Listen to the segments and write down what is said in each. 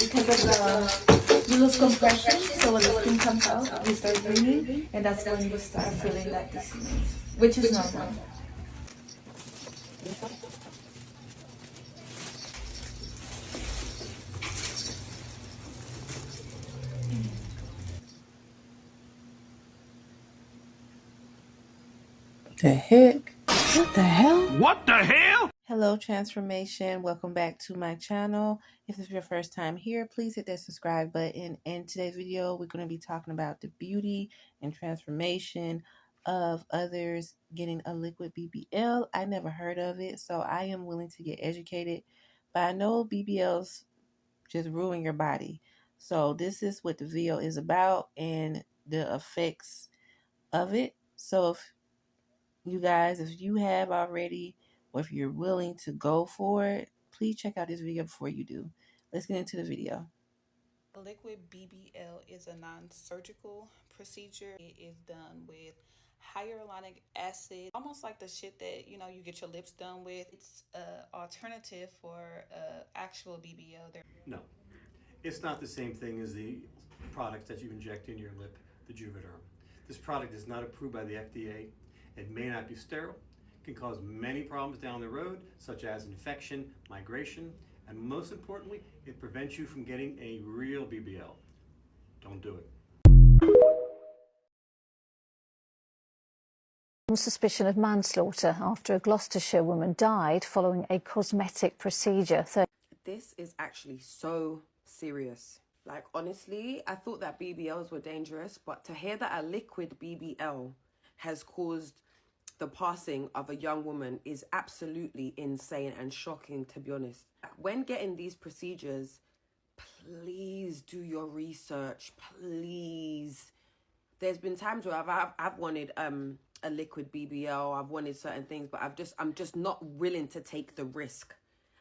because of the, you lose compression, so when the skin comes out, you start breathing, and that's when you start feeling that dizziness, which is normal. The heck? What the hell? What the hell? Hello, transformation. Welcome back to my channel. If this is your first time here, please hit that subscribe button. In today's video, we're going to be talking about the beauty and transformation of others getting a liquid BBL. I never heard of it, so I am willing to get educated. But I know BBLs just ruin your body. So this is what the video is about and the effects of it. So you guys, if you have already, or if you're willing to go for it, please check out this video before you do. Let's get into the video. A liquid BBL is a non-surgical procedure. It is done with hyaluronic acid, almost like the shit that you get your lips done with. It's an alternative for actual BBL. No, it's not the same thing as the products that you inject in your lip, the Juvederm. This product is not approved by the FDA. It may not be sterile, can cause many problems down the road, such as infection, migration, and most importantly, it prevents you from getting a real BBL. Don't do it. On suspicion of manslaughter after a Gloucestershire woman died following a cosmetic procedure. This is actually so serious. Like, honestly, I thought that BBLs were dangerous, but to hear that a liquid BBL has caused the passing of a young woman is absolutely insane and shocking, to be honest. When getting these procedures, please do your research, please. There's been times where I've wanted a liquid BBL, I've wanted certain things, but I'm just not willing to take the risk,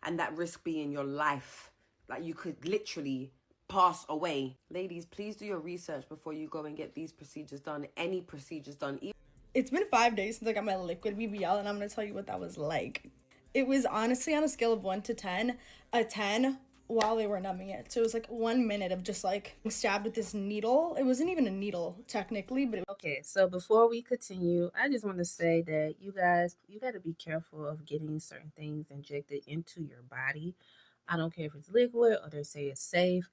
and that risk being your life. Like, you could literally pass away. Ladies, please do your research before you go and get these procedures done, any procedures done. It's been 5 days since I got my liquid BBL, and I'm gonna tell you what that was like. It was honestly on a scale of 1 to 10, a 10 while they were numbing it. So it was like 1 minute of just like stabbed with this needle. It wasn't even a needle technically, but Okay, so before we continue, I just want to say that you guys, you got to be careful of getting certain things injected into your body. I don't care if it's liquid or they say it's safe.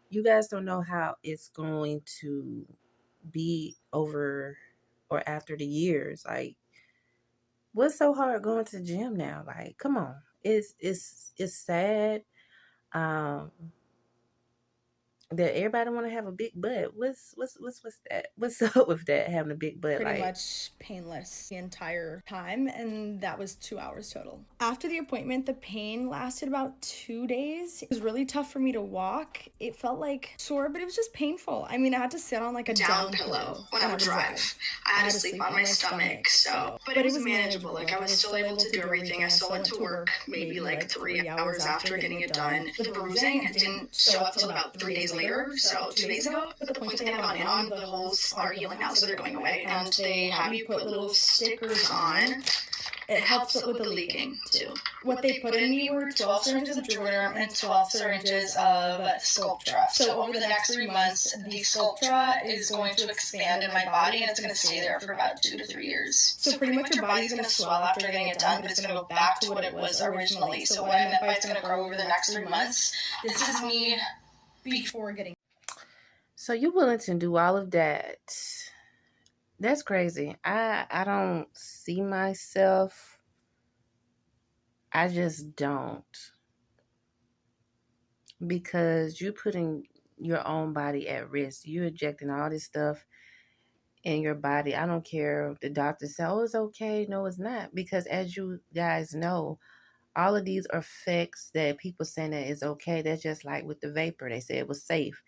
You guys don't know how it's going to be over or after the years. Like, what's so hard going to the gym now? Like, come on. It's sad. That everybody want to have a big butt. What's that? What's up with that, having a big butt? pretty much painless the entire time, and that was 2 hours total. After the appointment, the pain lasted about 2 days. It was really tough for me to walk. It felt like sore, but it was just painful. I mean, I had to sit on like a down pillow when I would drive. I had to sleep on my stomach, but it was manageable. Like, I was still able to do everything. I still went to work maybe like 3 hours after getting it done. The bruising didn't show up till about 3 days later, so 2 days ago. But the points I had gone in on, the holes are healing now, so they're going away. And they have you put little stickers on. It helps with the leaking too. What they put in me were 12 syringes of Juvederm and 12 syringes of Sculptra. So over the next 3 months, the Sculptra is going to expand in my body, and it's going to stay there for about 2 to 3 years. So pretty much your body's going to swell after getting it done, but it's going to go back to what it was originally. So what I meant by it's going to grow over the next 3 months, this is me before getting. So you're willing to do all of that? That's crazy. I don't see myself. I just don't. Because you're putting your own body at risk. You're injecting all this stuff in your body. I don't care if the doctor says, oh, it's okay. No, it's not. Because as you guys know, all of these are effects that people saying that is okay. That's just like with the vapor. They said it was safe.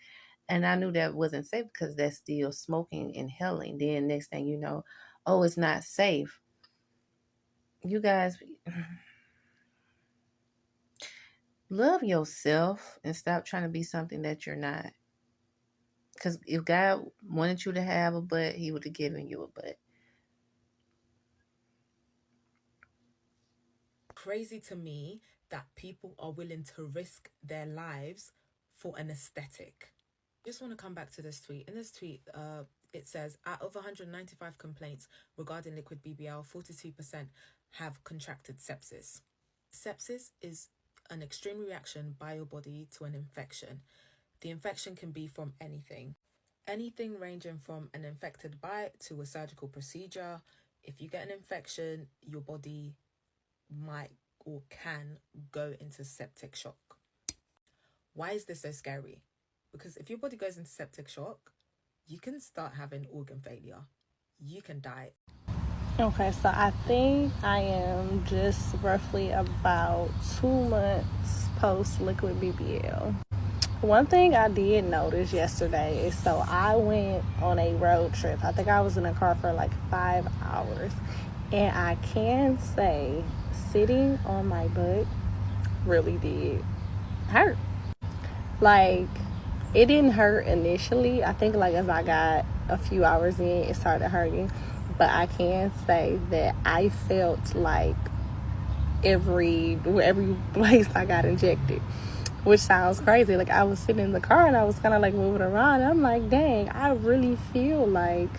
And I knew that wasn't safe because that's still smoking, inhaling. Then next thing you know, oh, it's not safe. You guys, love yourself and stop trying to be something that you're not. Because if God wanted you to have a butt, he would have given you a butt. Crazy to me that people are willing to risk their lives for an aesthetic. Just want to come back to this tweet. In this tweet, it says, out of 195 complaints regarding liquid BBL, 42% have contracted sepsis. Sepsis is an extreme reaction by your body to an infection. The infection can be from anything ranging from an infected bite to a surgical procedure. If you get an infection, your body might or can go into septic shock. Why is this so scary? Because if your body goes into septic shock, you can start having organ failure. You can die. Okay, so I think I am just roughly about 2 months post liquid BBL. One thing I did notice yesterday is, so I went on a road trip. I think I was in a car for like 5 hours. And I can say sitting on my butt really did hurt. Like, it didn't hurt initially. I think like as I got a few hours in, it started hurting. But I can say that I felt like every place I got injected, which sounds crazy. Like, I was sitting in the car and I was kind of like moving around. And I'm like, dang, I really feel like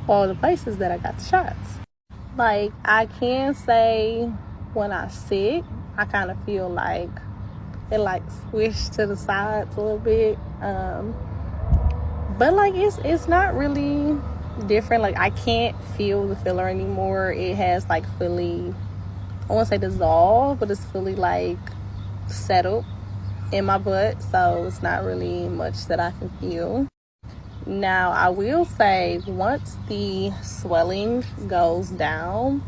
all the places that I got the shots. Like, I can say when I sit, I kind of feel like it like swished to the sides a little bit. But like it's not really different. Like, I can't feel the filler anymore. It has like fully, I won't say dissolved, but it's fully like settled in my butt, so it's not really much that I can feel. Now, I will say, once the swelling goes down,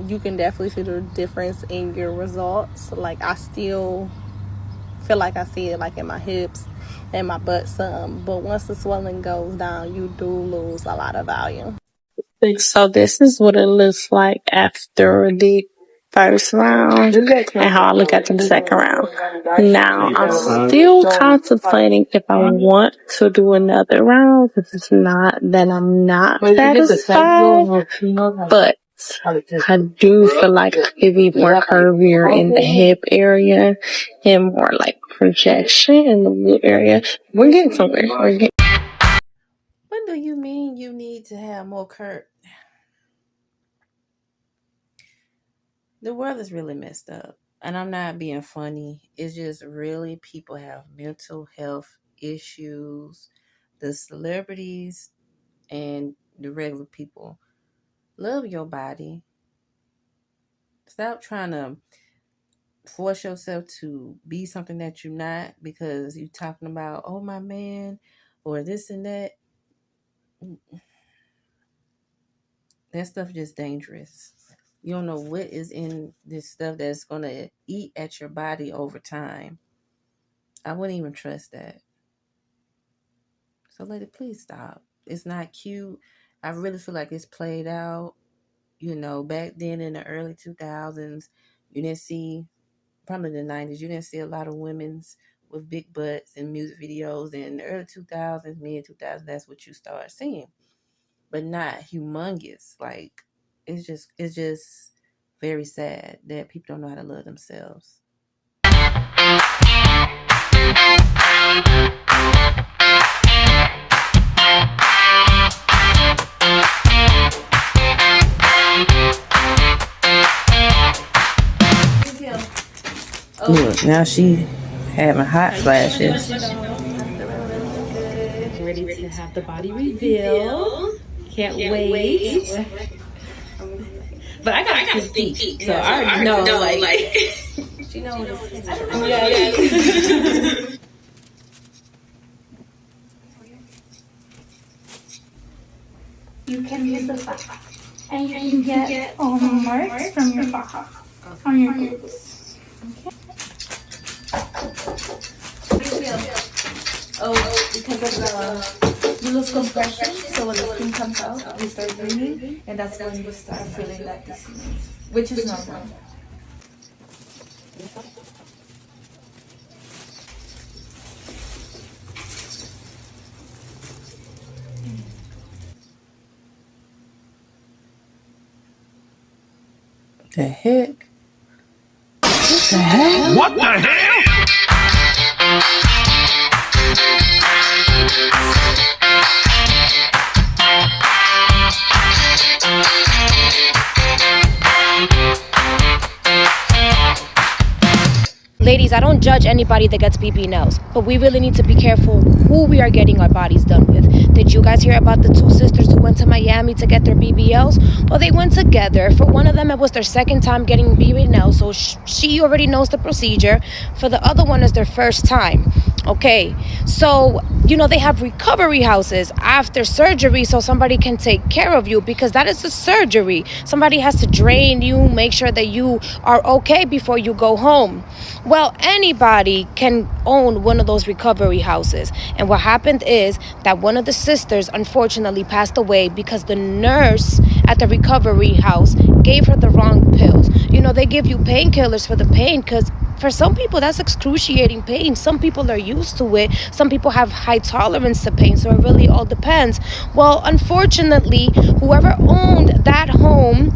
you can definitely see the difference in your results. Like, I still feel like I see it like in my hips and my butt some, but once the swelling goes down, you do lose a lot of volume. So this is what it looks like after the first round and how I look at the second round. Now, I'm still contemplating if I want to do another round. If it's not, then I'm not satisfied. But I do feel like it could be more curvier in the hip area and more like projection in the glute area. We're getting somewhere. What do you mean you need to have more curve? The world is really messed up. And I'm not being funny. It's just really people have mental health issues. The celebrities and the regular people. Love your body. Stop trying to force yourself to be something that you're not because you're talking about, oh, my man, or this and that. That stuff just dangerous. You don't know what is in this stuff that's going to eat at your body over time. I wouldn't even trust that. So lady, please stop. It's not cute. I really feel like it's played out. You know, back then in the early 2000s, you didn't see, probably the 90s, you didn't see a lot of women's with big butts in music videos. In the early 2000s, mid 2000s, that's what you start seeing. But not humongous. Like, it's just very sad that people don't know how to love themselves. Look, now she having hot flashes. Ready to have the body reveal. Can't wait. But I got a sneak peek, so I already know, like You know what it's yes. You can use the faja, and you can get marks from your faja on your glutes. Oh, because of you lose compression, so when the skin comes out, you start breathing, and that's when you start feeling that dizziness, which is normal. The heck? What the hell? What the hell? Ladies, I don't judge anybody that gets BB nails, but we really need to be careful who we are getting our bodies done with. Did you guys hear about the two sisters who went to Miami to get their BBLs? Well, they went together. For one of them, it was their second time getting BB nails, so she already knows the procedure. For the other one, it's their first time. Okay, so they have recovery houses after surgery so somebody can take care of you, because that is a surgery. Somebody has to drain you, make sure that you are okay before you go home. Well, anybody can own one of those recovery houses. And what happened is that one of the sisters unfortunately passed away because the nurse at the recovery house gave her the wrong pills. They give you painkillers for the pain because for some people that's excruciating pain. Some people are used to it. Some people have high tolerance to pain, so it really all depends. Well, unfortunately, whoever owned that home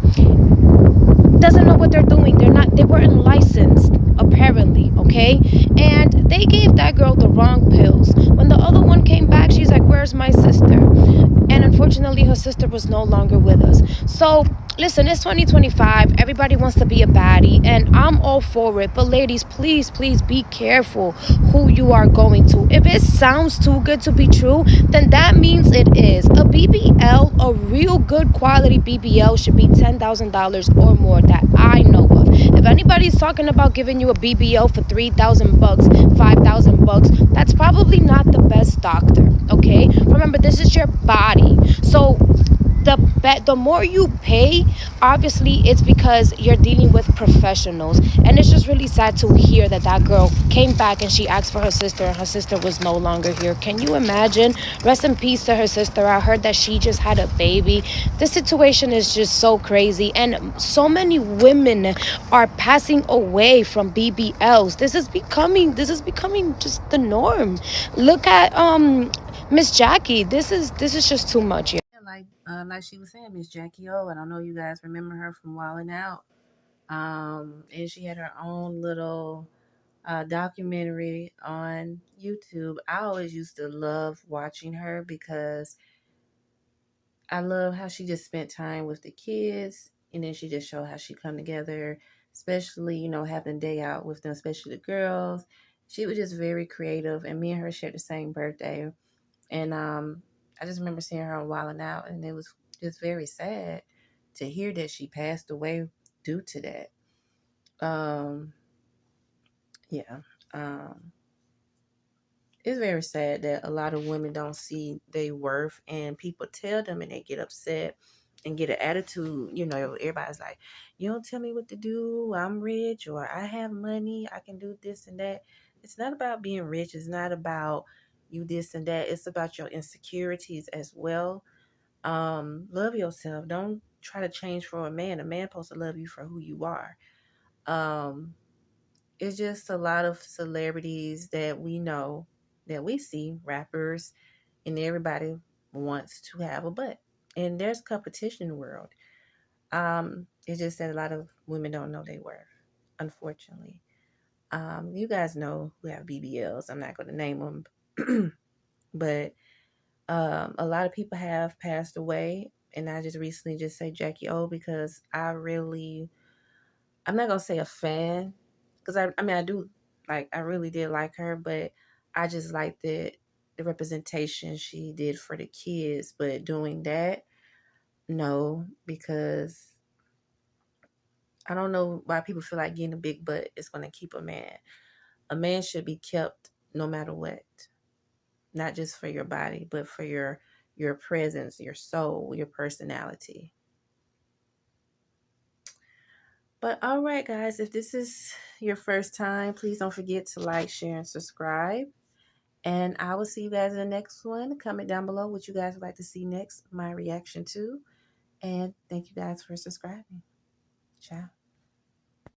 doesn't know what they're doing. They weren't licensed, apparently, okay? And they gave that girl the wrong pills. When the other one came back, she's like, where's my sister? And unfortunately, her sister was no longer with us. So listen, it's 2025. Everybody wants to be a baddie, and I'm all for it. But ladies, please be careful who you are going to. If it sounds too good to be true, then that means it is. A BBL, a real good quality BBL, should be $10,000 or more that I know of. If anybody's talking about giving you a BBL for $3,000, $5,000, that's probably not the best doctor, okay? Remember, this is your body. So the more you pay, obviously it's because you're dealing with professionals. And it's just really sad to hear that girl came back and she asked for her sister and her sister was no longer here. Can you imagine? Rest in peace to her sister. I heard that she just had a baby. This situation is just so crazy, and so many women are passing away from BBLs. This is becoming just the norm. Look at Miss Jackie. This is just too much. Like she was saying, Miss Jackie O. I don't know you guys remember her from Wildin' Out. And she had her own little documentary on YouTube. I always used to love watching her because I love how she just spent time with the kids, and then she just showed how she come together, especially having a day out with them, especially the girls. She was just very creative, and me and her shared the same birthday. And I just remember seeing her on Wildin' Out, and it was just very sad to hear that she passed away due to that. Yeah. It's very sad that a lot of women don't see their worth, and people tell them and they get upset and get an attitude. Everybody's like, you don't tell me what to do. I'm rich, or I have money. I can do this and that. It's not about being rich. It's not about you this and that. It's about your insecurities as well. Love yourself. Don't try to change for a man. A man supposed to love you for who you are. It's just a lot of celebrities that we know, that we see, rappers, and everybody wants to have a butt. And there's competition in the world. It's just that a lot of women don't know their worth, unfortunately. You guys know who have BBLs. I'm not going to name them. But a lot of people have passed away. And I just recently just say Jackie O because I'm not going to say a fan, because I do, I really did like her, but I just liked the representation she did for the kids. But doing that, no, because I don't know why people feel like getting a big butt is going to keep a man. A man should be kept no matter what, not just for your body, but for your presence, your soul, your personality. But all right, guys, if this is your first time, please don't forget to like, share, and subscribe. And I will see you guys in the next one. Comment down below what you guys would like to see next, my reaction to. And thank you guys for subscribing. Ciao.